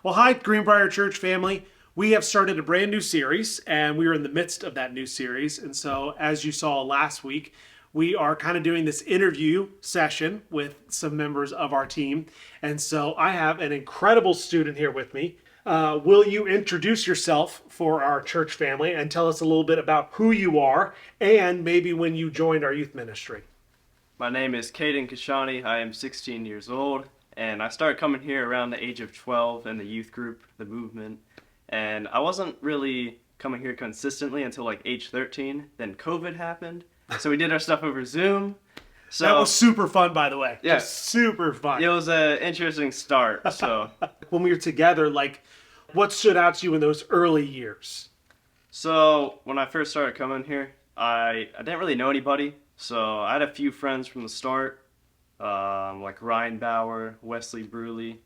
Well, hi, Greenbrier Church family. We have started a brand new series, and we are in the midst of that new series. And so, as you saw last week, we are kind of doing this interview session with some members of our team. And so, I have an incredible student here with me. Will you introduce yourself for our church family and tell us a little bit about who you are and maybe when you joined our youth ministry? My name is Caden. I am 16 years old, and I started coming here around the age of 12 in the youth group, the movement. And I wasn't really coming here consistently until like age 13. Then COVID happened, so we did our stuff over Zoom. So That was super fun, by the way. Yeah. Just super fun. it was an interesting start. So, When we were together, like, what stood out to you in those early years? so when I first started coming here, I didn't really know anybody. So I had a few friends from the start, like Ryan Bauer, Wesley Bruley.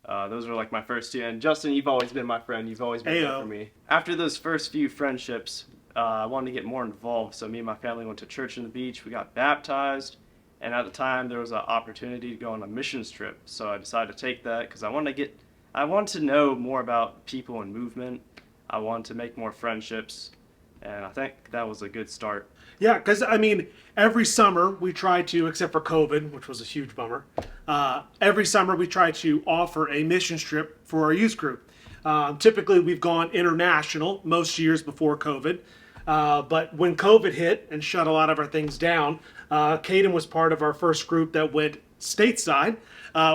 Those were like my first two. And Justin, you've always been my friend. You've always been there Ayo. for me. After those first few friendships, I wanted to get more involved. So me and my family went to church on the beach. We got baptized. And at the time, there was an opportunity to go on a missions trip. So I decided to take that because I wanted to know more about people and movement. I wanted to make more friendships. And I think that was a good start. Yeah, because I mean, every summer we try to, except for COVID, which was a huge bummer, every summer we try to offer a mission trip for our youth group. Typically, we've gone international most years before COVID. But when COVID hit and shut a lot of our things down, Caden was part of our first group that went stateside,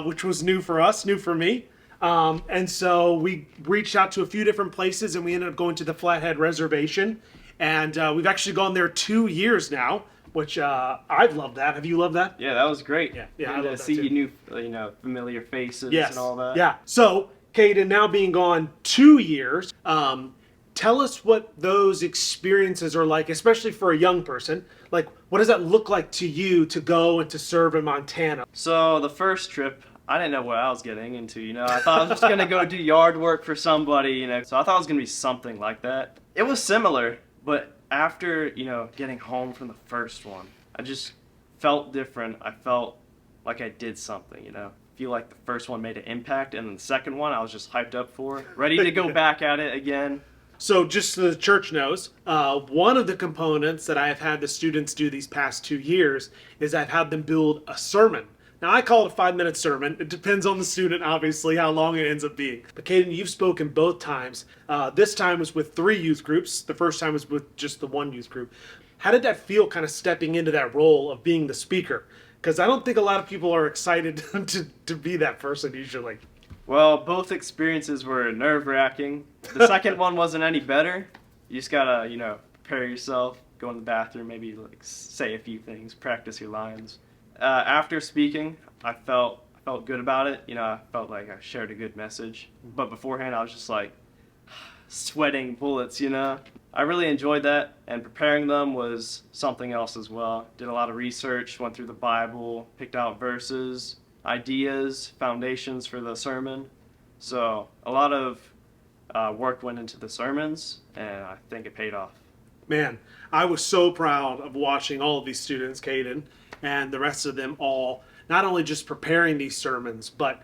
which was new for us, new for me. And so we reached out to a few different places and we ended up going to the Flathead Reservation. And we've actually gone there 2 years now, which I've loved that. Have you loved that? Yeah, that was great. Yeah, I Getting love to that see too. new, familiar faces Yes. and all that. Yeah. So, Caden, now being gone 2 years, tell us what those experiences are like, especially for a young person. Like, what does that look like to you to go and to serve in Montana? So the first trip, I didn't know what I was getting into. I thought I was just gonna go do yard work for somebody. So I thought it was gonna be something like that. It was similar, but after getting home from the first one, I just felt different. I felt like I did something. Feel like the first one made an impact, and then the second one I was just hyped up for, ready to go back at it again. So, just so the church knows, one of the components that I have had the students do these past 2 years is I've had them build a sermon. Now, I call it a 5-minute sermon. It depends on the student, obviously, how long it ends up being. But, Caden, you've spoken both times. This time was with 3 youth groups. The first time was with just the 1 youth group. How did that feel, kind of stepping into that role of being the speaker? Because I don't think a lot of people are excited to be that person usually. Well, both experiences were nerve-wracking. The second one wasn't any better. You just gotta, prepare yourself, go in the bathroom, maybe like say a few things, practice your lines. After speaking, I felt good about it. I felt like I shared a good message. But beforehand, I was just like sweating bullets. I really enjoyed that, and preparing them was something else as well. Did a lot of research, went through the Bible, picked out verses, ideas, foundations for the sermon. So a lot of work went into the sermons, and I think it paid off. Man, I was so proud of watching all of these students, Caden, and the rest of them all, not only just preparing these sermons, but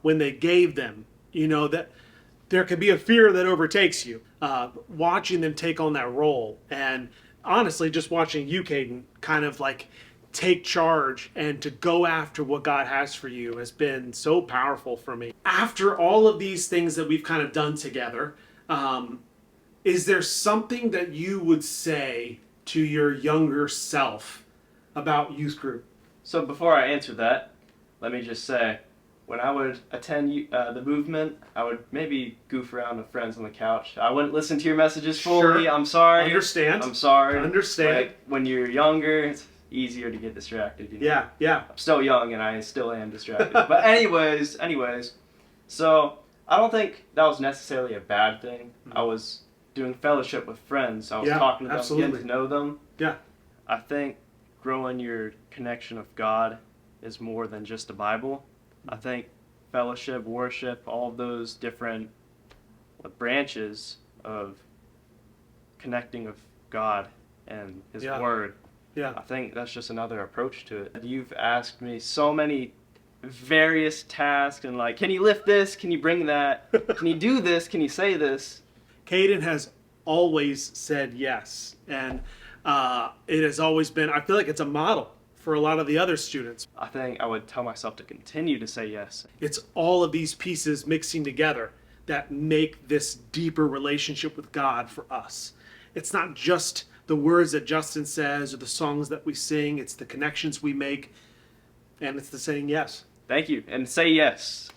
when they gave them, that there can be a fear that overtakes you. Watching them take on that role, and honestly, just watching you, Caden, kind of like take charge and to go after what God has for you has been so powerful for me. After all of these things that we've kind of done together, is there something that you would say to your younger self about youth group? So before I answer that, let me just say, when I would attend the movement, I would maybe goof around with friends on the couch. I wouldn't listen to your messages fully. Sure. I'm sorry. Understand. I'm sorry. Understand. Like, when you're younger, it's easier to get distracted. Yeah. I'm still young and I still am distracted. But anyways, so I don't think that was necessarily a bad thing. I was doing fellowship with friends. I was talking to them, absolutely. getting to know them. Yeah. I think growing your connection with God is more than just the Bible. I think fellowship, worship, all of those different branches of connecting with God and His Yeah. Word. Yeah. I think that's just another approach to it. You've asked me so many various tasks and like, can you lift this? Can you bring that? Can you do this? Can you say this? Caden has always said yes, and it has always been. I feel like it's a model for a lot of the other students. I think I would tell myself to continue to say yes. It's all of these pieces mixing together that make this deeper relationship with God for us. It's not just the words that Justin says or the songs that we sing, it's the connections we make, and it's the saying yes. Thank you, and say yes.